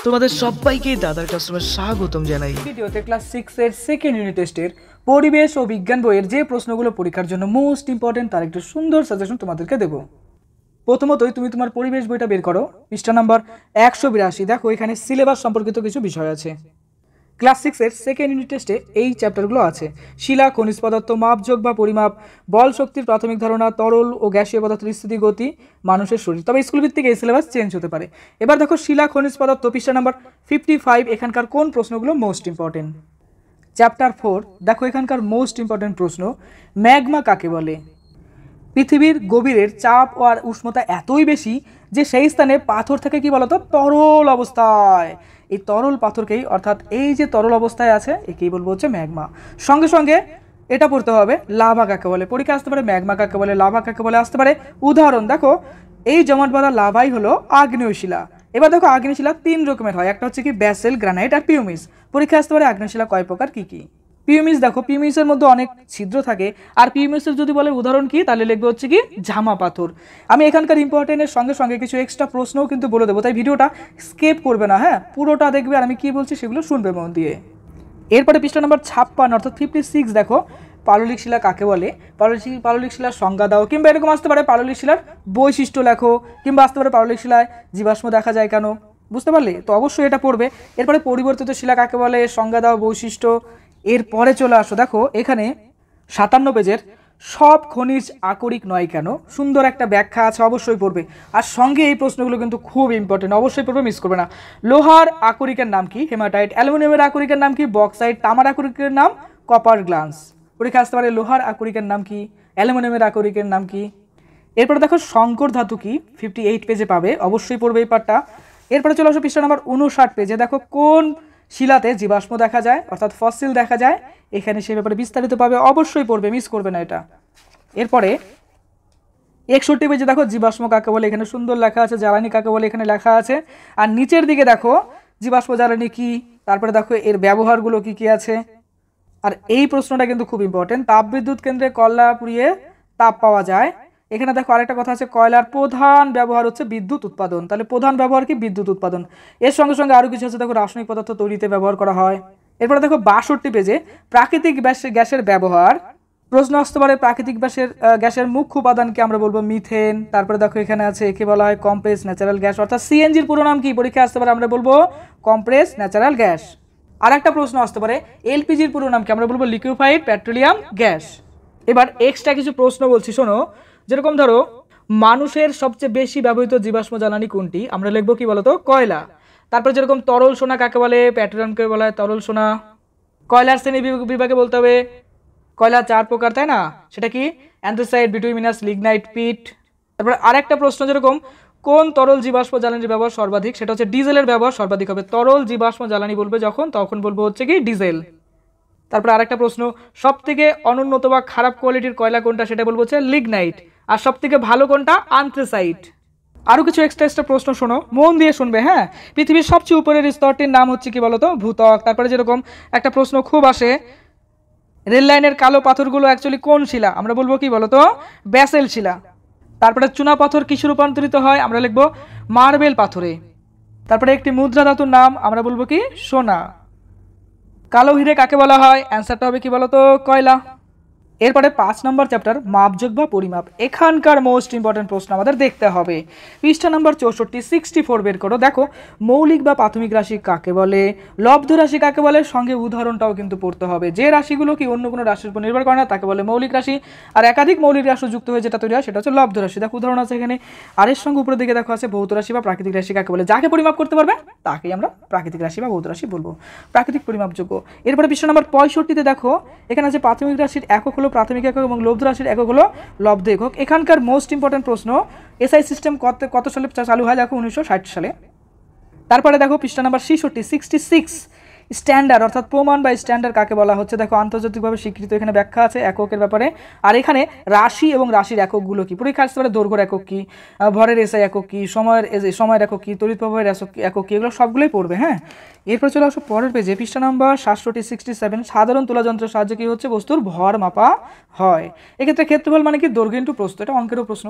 তোমাদের সবাইকে দাদার কাস্টমে স্বাগতম জানাই। ভিডিওতে ক্লাস 6 এর সেকেন্ড ইউনিট টেস্টের পরিবেশ ও বিজ্ঞান বইয়ের যে প্রশ্নগুলো পরীক্ষার জন্য মোস্ট ইম্পর্টেন্ট তার একটু সুন্দর সাজেশন তোমাদেরকে দেব। প্রথমতই তুমি তোমার পরিবেশ বইটা বের করো, পৃষ্ঠা নাম্বার 182। দেখো এখানে সিলেবাস সম্পর্কিত কিছু বিষয় আছে। ক্লাস 6 এর সেকেন্ড ইউনিট টেস্টে এই চ্যাপ্টারগুলো আছে: শিলা, খনিজ পদার্থ, মাপযোগ বা পরিমাপ, বল শক্তির প্রাথমিক ধারণা, তরল ও গ্যাসীয় পদার্থের স্থিতি, গতি, মানুষের শরীর। তবে স্কুল ভিত্তিক এই সিলেবাস চেঞ্জ হতে পারে। এবার দেখো শিলা, খনিজ পদার্থ, পৃষ্ঠা নাম্বার 55। এখানকার কোন প্রশ্নগুলো মোস্ট ইম্পর্টেন্ট? চ্যাপ্টার 4 দেখো এখানকার মোস্ট ইম্পর্টেন্ট প্রশ্ন, ম্যাগমা কাকে বলে? পৃথিবীর গভীরের চাপ ও আর উষ্ণতা এতই বেশি যে সেই স্থানে পাথর থাকে কি বলতো, তরল অবস্থায়। এই তরল পাথরকেই, অর্থাৎ এই যে তরল অবস্থায় আছে একেই বলবো হচ্ছে ম্যাগমা। সঙ্গে সঙ্গে এটা পড়তে হবে লাভা কাকে বলে। পরীক্ষা আসতে পারে ম্যাগমা কাকে বলে, লাভা কাকে বলে আসতে পারে। উদাহরণ দেখো, এই জমাট বাঁধা লাভাই হলো আগ্নেয় শিলা। এবার দেখো আগ্নেয় শিলা 3 রকমের হয়, একটা হচ্ছে কি ব্যাসেল, গ্রানাইট আর পিউমিস। পরীক্ষা আসতে পারে আগ্নেয় শিলা কয় প্রকার, কি কি? পিউমিস, দেখো পিউমিসের মধ্যে অনেক ছিদ্র থাকে। আর পিউমিসের যদি বলে উদাহরণ কি, তাহলে লিখবে হচ্ছে কি ঝামা পাথর। আমি এখানকার ইম্পর্টেন্টের সঙ্গে সঙ্গে কিছু এক্সট্রা প্রশ্নও কিন্তু বলে দেবো, তাই ভিডিওটা স্কিপ করবে না, হ্যাঁ পুরোটা দেখবে আর আমি কি বলছি সেগুলো শুনবে মন দিয়ে। এরপরে পৃষ্ঠা নাম্বার 56 অর্থাৎ 56 দেখো, পাললিক শিলা কাকে বলে? পাললিক শিলার সংজ্ঞা দাও, কিংবা এরকম আসতে পারে পাললিক শিলার বৈশিষ্ট্য লেখো, কিংবা আসতে পারে পাললিক শিলায় জীবাশ্ম দেখা যায় কেন। বুঝতে পারলে তো? অবশ্যই এটা পড়বে। এরপরে পরিবর্তিত শিলা কাকে বলে, সংজ্ঞা দাও, বৈশিষ্ট্য। এরপরে চলে আসো, দেখো এখানে 57 পেজের সব খনিজ আকরিক নয় কেন, সুন্দর একটা ব্যাখ্যা আছে, অবশ্যই পড়বে। আর সঙ্গে এই প্রশ্নগুলো কিন্তু খুব ইম্পর্টেন্ট, অবশ্যই পড়বে, মিস করবে না। লোহার আকরিকের নাম কি? হেমাটাইট। অ্যালুমিনিয়ামের আকরিকের নাম কি? বক্সাইট। তামার আকরিকের নাম কপার গ্লান্স। পরীক্ষা আসতে পারে লোহার আকরিকের নাম কি, অ্যালুমিনিয়ামের আকরিকের নাম কি। এরপরে দেখো সংকর ধাতু কি, 58 পেজে পাবে, অবশ্যই পড়বে এই পার্টটা। এরপরে চলে আসো পৃষ্ঠা নাম্বার 59 পেজে, দেখো কোন শিলাতে জীবাশ্ম দেখা যায়, অর্থাৎ ফসিল দেখা যায়। এখানে সে ব্যাপারে বিস্তারিত পাবে, অবশ্যই পড়বে, মিস করবে না এটা। এরপরে 61 পেজে দেখো জীবাশ্ম কাকে বলে, এখানে সুন্দর লেখা আছে। জ্বালানি কাকে বলে এখানে লেখা আছে। আর নিচের দিকে দেখো জীবাশ্ম জ্বালানি কি, তারপরে দেখো এর ব্যবহারগুলো কি কি আছে। আর এই প্রশ্নটা কিন্তু খুব ইম্পর্টেন্ট, তাপবিদ্যুৎ কেন্দ্রে কয়লা পুড়িয়ে তাপ পাওয়া যায়। এখানে দেখো আরেকটা কথা আছে, কয়লার প্রধান ব্যবহার হচ্ছে বিদ্যুৎ উৎপাদন। তাহলে প্রধান ব্যবহার কি? বিদ্যুৎ উৎপাদন। এর সঙ্গে সঙ্গে আরও কিছু আছে, দেখো রাসায়নিক পদার্থ তৈরিতে ব্যবহার করা হয়। এরপরে দেখো 62 পেজে প্রাকৃতিক গ্যাসের ব্যবহার। প্রশ্ন আসতে পারে প্রাকৃতিক গ্যাসের মুখ্য উপাদানকে আমরা বলবো মিথেন। তারপরে দেখো এখানে আছে একে বলা হয় কম্প্রেস ন্যাচারাল গ্যাস, অর্থাৎ সিএনজির পুরো নাম কি? পরীক্ষা আসতে পারে আমরা বলবো কম্প্রেস ন্যাচারাল গ্যাস। আর একটা প্রশ্ন আসতে পারে এলপিজির পুরো নাম কি? আমরা বলবো লিকুইফাইড পেট্রোলিয়াম গ্যাস। এবার এক্সট্রা কিছু প্রশ্ন বলছি, শোনো। যেরকম ধরো মানুষের সবচেয়ে বেশি ব্যবহৃত জীবাশ্ম জ্বালানি কোনটি? আমরা লিখবো কি বলতো, কয়লা। তারপরে যেরকম তরল সোনা কাকে বলে? পেট্রোলিয়ামকে বলা হয় তরল সোনা। কয়লার শ্রেণী বিভাগে বলতে হবে কয়লা 4 প্রকার, তাই না? সেটা কি? অ্যান্থ্রাসাইট, বিটুমিনাস, লিগনাইট, পিট। তারপরে আরেকটা প্রশ্ন, যেরকম কোন তরল জীবাশ্ম জ্বালানির ব্যবহার সর্বাধিক? সেটা হচ্ছে ডিজেলের ব্যবহার সর্বাধিক হবে। তরল জীবাশ্ম জ্বালানি বলবে যখন, তখন বলবো হচ্ছে কি ডিজেল। তারপরে আরেকটা প্রশ্ন, সব থেকে অনুন্নত বা খারাপ কোয়ালিটির কয়লা কোনটা? সেটা বলবো হচ্ছে লিগনাইট। আর সব থেকে ভালো কোনটা? আন্থ্রাসাইট। আরও কিছু এক্সট্রা প্রশ্ন শোনো, মন দিয়ে শুনবে, হ্যাঁ। পৃথিবীর সবচেয়ে উপরের স্তরটির নাম হচ্ছে কি বলতো? ভূত্বক। তারপরে যেরকম একটা প্রশ্ন খুব আসে, রেল লাইনের কালো পাথরগুলো অ্যাকচুয়ালি কোন শিলা? আমরা বলবো কি বলতো? ব্যাসেল শিলা। তারপরে চুনা পাথর কিসে রূপান্তরিত হয়? আমরা লিখবো মার্বেল পাথরে। তারপরে একটি মুদ্রা ধাতুর নাম আমরা বলবো কি? সোনা। কালো হিরে কাকে বলা হয়? অ্যান্সারটা হবে কি বলতো? কয়লা। এরপরে 5 নম্বর চ্যাপ্টার মাপযোগ বা পরিমাপ। এখানকার মোস্ট ইম্পর্টেন্ট প্রশ্ন আমাদের দেখতে হবে। পৃষ্ঠা নাম্বার 64 64 বের করো। দেখো মৌলিক বা প্রাথমিক রাশি কাকে বলে, লব্ধ রাশি কাকে বলে, সঙ্গে উদাহরণটাও কিন্তু পড়তে হবে। যে রাশিগুলো কি অন্য কোনো রাশির উপর নির্ভর করে না তাকে বলে মৌলিক রাশি। আর একাধিক মৌলিক রাশি যুক্ত হয়ে যেটা তৈরি হয় সেটা হচ্ছে লব্ধ রাশি। দেখো উদাহরণ আছে এখানে। আর এর সঙ্গে উপরের দিকে দেখো আছে ভৌত রাশি বা প্রাকৃতিক রাশি কাকে বলে। যাকে পরিমাপ করতে পারবে তাকেই আমরা প্রাকৃতিক রাশি বা ভৌত রাশি বলবো, প্রাকৃতিক পরিমাপযোগ্য। এরপরে পৃষ্ঠা নাম্বার 65 দেখো এখানে আছে প্রাথমিক রাশির একক হলো প্রাথমিক একক এবং লব্ধ রাশির একক হলো লব্ধ একক। এখানকার মোস্ট ইম্পর্টেন্ট প্রশ্ন, এসআই সিস্টেম কত সালে চালু হয়? দেখো 1960 সালে। তারপরে দেখো পৃষ্ঠা নাম্বার 66 স্ট্যান্ডার্ড, অর্থাৎ প্রমাণ বা স্ট্যান্ডার্ড কাকে বলা হচ্ছে? দেখো আন্তর্জাতিকভাবে স্বীকৃত, এখানে ব্যাখ্যা আছে একের ব্যাপারে। আর এখানে রাশি এবং রাশির এককগুলো কি? পরীক্ষা আসতে পারে দৈর্ঘ্যের একক কি, ভরের এসআই একক কি, সময়ের একক কি, তড়িৎ প্রবাহের একক কি, এগুলো সবগুলোই পড়বে, হ্যাঁ। এরপর চলে আসো পরের পেজে, পৃষ্ঠা নাম্বার 67 সাধারণ তুলা যন্ত্রের সাহায্যে কি হচ্ছে? বস্তুর ভর মাপা হয়। এক্ষেত্রে ক্ষেত্রফল মানে কি? দৈর্ঘ্য ইন্টু প্রস্থ। এটা অঙ্কেরও প্রশ্ন।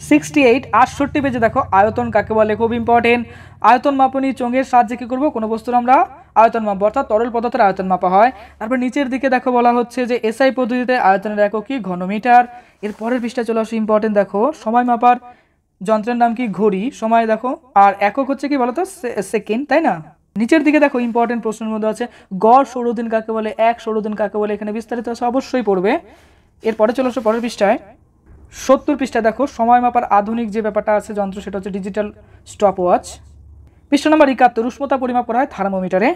68 68 পেজে দেখো আয়তন কাকে বলে, খুব ইম্পর্টেন্ট। আয়তন মাপনী চোঙের সাহায্যে কি করব, কোনো বস্তুর আমরা আয়তন মাপবো, অর্থাৎ তরল পদার্থের আয়তন মাপা হয়। তারপর নিচের দিকে দেখো বলা হচ্ছে যে এসআই পদ্ধতিতে আয়তনের একক কি, ঘনমিটার। এর পরের পৃষ্ঠায় চলে আসো ইম্পর্টেন্ট, দেখো সময় মাপার যন্ত্রের নাম কি, ঘড়ি। সময় দেখো আর একক হচ্ছে কি বলতো, সেকেন্ড, তাই না। নিচের দিকে দেখো ইম্পর্টেন্ট প্রশ্নের মধ্যে আছে গড় সৌরদিন কাকে বলে, এক সৌরদিন কাকে বলে, এখানে বিস্তারিত আছে, অবশ্যই পড়বে। এরপরে চলে আসো পরের পৃষ্ঠায় 70 পৃষ্ঠায় দেখো সময় মাপার আধুনিক যে ব্যাপারটা আছে যন্ত্র, সেটা হচ্ছে ডিজিটাল স্টপ ওয়াচ। পৃষ্ঠা নাম্বার 71 উষ্ণতা পরিমাপ করা হয় থার্মোমিটারে।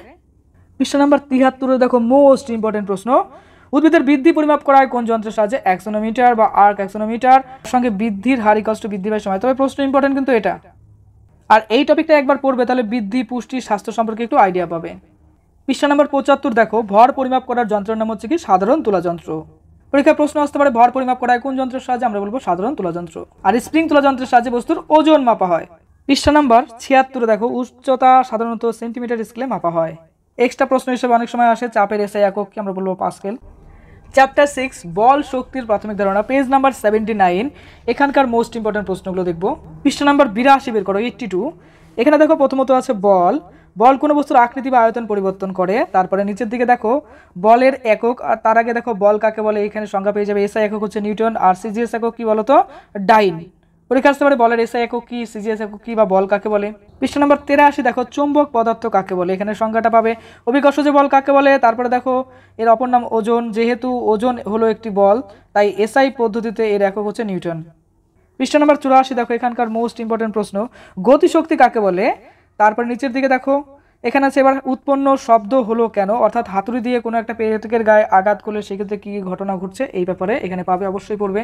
পৃষ্ঠা নাম্বার 73 দেখো মোস্ট ইম্পর্টেন্ট প্রশ্ন, উদ্ভিদের বৃদ্ধি পরিমাপ করা হয় কোন যন্ত্রের সাহায্যে, অ্যাক্সোনোমিটার বা আর্ক অ্যাক্সোনোমিটার। সঙ্গে বৃদ্ধির হার ইকুয়ালস টু বৃদ্ধি পায় সময়। তবে প্রশ্ন ইম্পর্টেন্ট কিন্তু এটা, আর এই টপিকটা একবার পড়বে তাহলে বৃদ্ধি, পুষ্টি, স্বাস্থ্য সম্পর্কে একটু আইডিয়া পাবে। পৃষ্ঠা নাম্বার 75 দেখো ভর পরিমাপ করার যন্ত্রের নাম হচ্ছে কি, সাধারণ তুলা যন্ত্র। পরীক্ষায় প্রশ্ন আসতে পারে ভর পরিমাপ করা হয় কোন যন্ত্রের সাহায্যে, আমরা বলবো সাধারণ তুলা যন্ত্র। আর স্প্রিং তুলা যন্ত্রের সাহায্যে বস্তুর ওজন মাপা হয়। পৃষ্ঠা নাম্বার 76 দেখো উচ্চতা সাধারণত সেন্টিমিটার স্কেলে মাপা হয়। এক্সট্রা প্রশ্ন হিসেবে অনেক সময় আসে চাপের এসআই একক কি, আমরা বলবো পাস্কেল। চ্যাপ্টার 6 বল শক্তির প্রাথমিক ধারণা, পেজ নাম্বার 79 এখানকার মোস্ট ইম্পর্টেন্ট প্রশ্নগুলো দেখবো। পৃষ্ঠা নাম্বার 82 বের করো 82। এখানে দেখো প্রথমত আছে বল, বল কোনো বস্তুর আকৃতি বা আয়তন পরিবর্তন করে। তারপরে নিচের দিকে দেখো বলের একক, আর তার আগে দেখো বল কাকে বলে, এখানে সংজ্ঞা পেয়ে যাবে। এসআই একক হচ্ছে নিউটন, আর সিজিএস একক কি বলতো, ডাইন। পরীক্ষা আসতে পারে বলের এসআই একক কি, সিজিএস একক কি, বা বল কাকে বলে। পৃষ্ঠা নাম্বার 83 দেখো চৌম্বক পদার্থ কাকে বলে, এখানে সংজ্ঞাটা পাবে। অভিকর্ষজ বল কাকে বলে, তারপরে দেখো এর অপর নাম ওজন, যেহেতু ওজন হলো একটি বল তাই এসআই পদ্ধতিতে এর একক হচ্ছে নিউটন। পৃষ্ঠা নাম্বার 84 দেখো এখানকার মোস্ট ইম্পর্টেন্ট প্রশ্ন, গতিশক্তি কাকে বলে। তারপর নিচের দিকে দেখো এখানে আছে এবার উৎপন্ন শব্দ হলো কেন, অর্থাৎ হাতুড়ি দিয়ে কোনো একটা পেরেকের গায়ে আঘাত করলে সেক্ষেত্রে কী ঘটনা ঘটছে, এই ব্যাপারে এখানে পাবে, অবশ্যই পড়বে।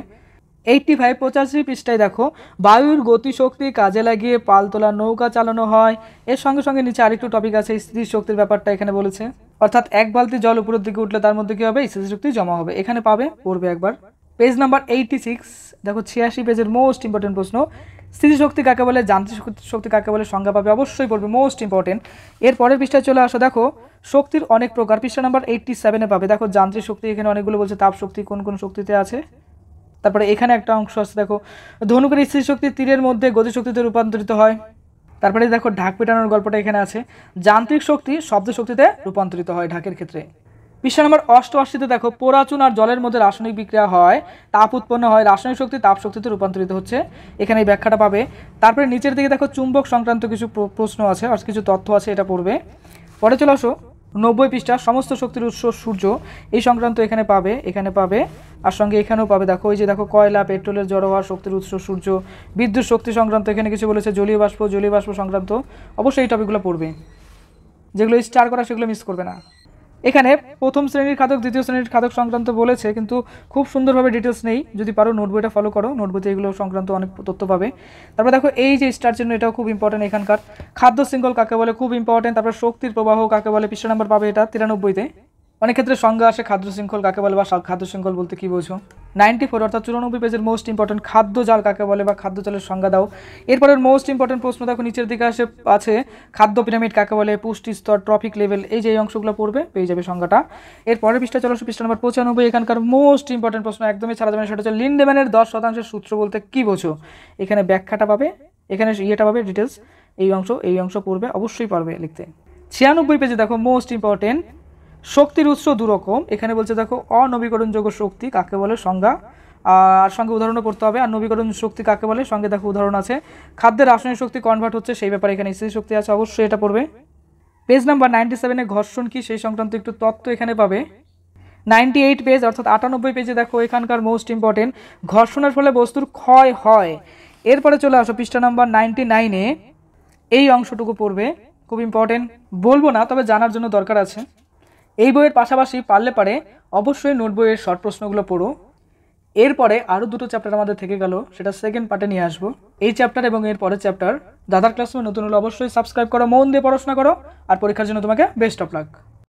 85 পৃষ্ঠায় দেখো বায়ুর গতিশক্তি কাজে লাগিয়ে পালতোলা নৌকা চালানো হয়। এর সঙ্গে সঙ্গে নিচে আরেকটু টপিক আছে স্থিতি শক্তির ব্যাপারটা এখানে বলেছে, অর্থাৎ এক বালতি জল উপরের দিকে উঠলে তার মধ্যে কি হবে, স্থিতি শক্তি জমা হবে। এখানে পাবে, পড়বে একবার। পেজ নাম্বার 86 দেখো 86 পেজের মোস্ট ইম্পর্টেন্ট প্রশ্ন, স্থিতিশক্তি কাকে বলে, যান্ত্রিক শক্তি কাকে বলে, সংজ্ঞা পাবে, অবশ্যই পড়বে, মোস্ট ইম্পর্টেন্ট। এর পরের পৃষ্ঠায় চলে আসো দেখো শক্তির অনেক প্রকার, পৃষ্ঠা নাম্বার 87 পাবে। দেখো যান্ত্রিক শক্তি এখানে অনেকগুলো বলছে, তাপ শক্তি কোন কোন শক্তিতে আছে। তারপরে এখানে একটা অংশ আছে দেখো ধনুকের স্থিতিশক্তি তীরের মধ্যে গতিশক্তিতে রূপান্তরিত হয়। তারপরে দেখো ঢাক পেটানোর গল্পটা এখানে আছে, যান্ত্রিক শক্তি শব্দ শক্তিতে রূপান্তরিত হয় ঢাকের ক্ষেত্রে। পৃষ্ঠা নম্বর 88 দেখো পোড়াচুন আর জলের মধ্যে রাসায়নিক বিক্রিয়া হয়, তাপ উৎপন্ন হয়, রাসায়নিক শক্তি তাপ শক্তিতে রূপান্তরিত হচ্ছে, এখানে এই ব্যাখ্যাটা পাবে। তারপরে নিচের দিকে দেখো চুম্বক সংক্রান্ত কিছু প্রশ্ন আছে আর কিছু তথ্য আছে, এটা পড়বে। পরে চলে আসো 90 পৃষ্ঠা সমস্ত শক্তির উৎস সূর্য, এই সংক্রান্ত এখানে পাবে। আর সঙ্গে এখানেও পাবে, দেখো ওই যে দেখো কয়লা পেট্রোলের জড়ো হওয়ার শক্তির উৎস সূর্য, বিদ্যুৎ শক্তি সংক্রান্ত এখানে কিছু বলেছে, জলীয় বাষ্প সংক্রান্ত, অবশ্যই এই টপিকগুলো পড়বে। যেগুলো স্টার করা সেগুলো মিস করবে না। এখানে প্রথম শ্রেণীর খাদক দ্বিতীয় শ্রেণীর খাদক সংক্রান্ত বলেছে, কিন্তু খুব সুন্দরভাবে ডিটেলস নেই, যদি পারো নোটবইটা ফলো করো, নোটবইতে এগুলো সংক্রান্ত অনেক তথ্য পাবে। তারপর দেখো এই যে স্টার চিহ্ন, এটাও খুব ইম্পর্টেন্ট এখানকার। খাদ্য শৃঙ্খল কাকে বলে, খুব ইম্পর্টেন্ট। তারপর শক্তির প্রবাহ কাকে বলে, পৃষ্ঠা নাম্বার পাবে এটা 93-তে। অনেক ক্ষেত্রে সংজ্ঞা আসে খাদ্য শৃঙ্খল কাকে বলে বা খাদ্য শৃঙ্খল বলতে কি বোঝো। 94 অর্থাৎ 94 পেজের মোস্ট ইম্পর্টেন্ট খাদ্য জাল কাকে বলে বা খাদ্য জালের সংজ্ঞা দাও। এরপরের মোস্ট ইম্পর্টেন্ট প্রশ্ন দেখো নিচের দিকে আছে খাদ্য পিরামিড কাকে বলে, পুষ্টি স্তর, ট্রফিক লেভেল, এই যে এই অংশগুলো পড়বে, পেয়ে যাবে সংজ্ঞাটা। এরপরের পৃষ্ঠা চলো পৃষ্ঠা নাম্বার 95, এখানকার মোস্ট ইম্পর্টেন্ট প্রশ্ন একদমই ছাড়া যাবে না, সেটা হচ্ছে লিন্ডেম্যানের 10% সূত্র বলতে কি বোঝো। এখানে ব্যাখ্যাটা পাবে, এখানে ইয়েটা পাবে ডিটেলস, এই অংশ পড়বে, অবশ্যই পারবে লিখতে। 96 পেজে দেখো মোস্ট ইম্পর্টেন্ট শক্তির উৎস দুরকম, এখানে বলছে দেখো অনবীকরণযোগ্য শক্তি কাকে বলে সংজ্ঞা, আর সঙ্গে উদাহরণও করতে হবে। আর নবীকরণ শক্তি কাকে বলে, সঙ্গে দেখো উদাহরণ আছে। খাদ্যের রাসায়নিক শক্তি কনভার্ট হচ্ছে সেই ব্যাপারে এখানে স্থিতি শক্তি আছে, অবশ্যই এটা পড়বে। পেজ নাম্বার 97 ঘর্ষণ কি সেই সংক্রান্ত একটু তথ্য এখানে পাবে। 98 পেজ অর্থাৎ 98 পেজে দেখো এখানকার মোস্ট ইম্পর্টেন্ট ঘর্ষণের ফলে বস্তুর ক্ষয় হয়। এরপরে চলে আসো পৃষ্ঠা নাম্বার 99, এই অংশটুকু পড়বে, খুব ইম্পর্টেন্ট, বলবো না তবে জানার জন্য দরকার আছে। এই বইয়ের পাশাপাশি পারলে পারে অবশ্যই নোট বইয়ের শর্ট প্রশ্নগুলো পড়ো। এরপরে আরও দুটো চ্যাপ্টার আমাদের থেকে গেল, সেটা সেকেন্ড পার্টে নিয়ে আসবো। এই চ্যাপ্টার এবং এর পরের চ্যাপ্টার। দাদার ক্লাসরুমে নতুন হলে অবশ্যই সাবস্ক্রাইব করো, মন দিয়ে পড়াশোনা করো, আর পরীক্ষার জন্য তোমাকে বেস্ট অফ লাক।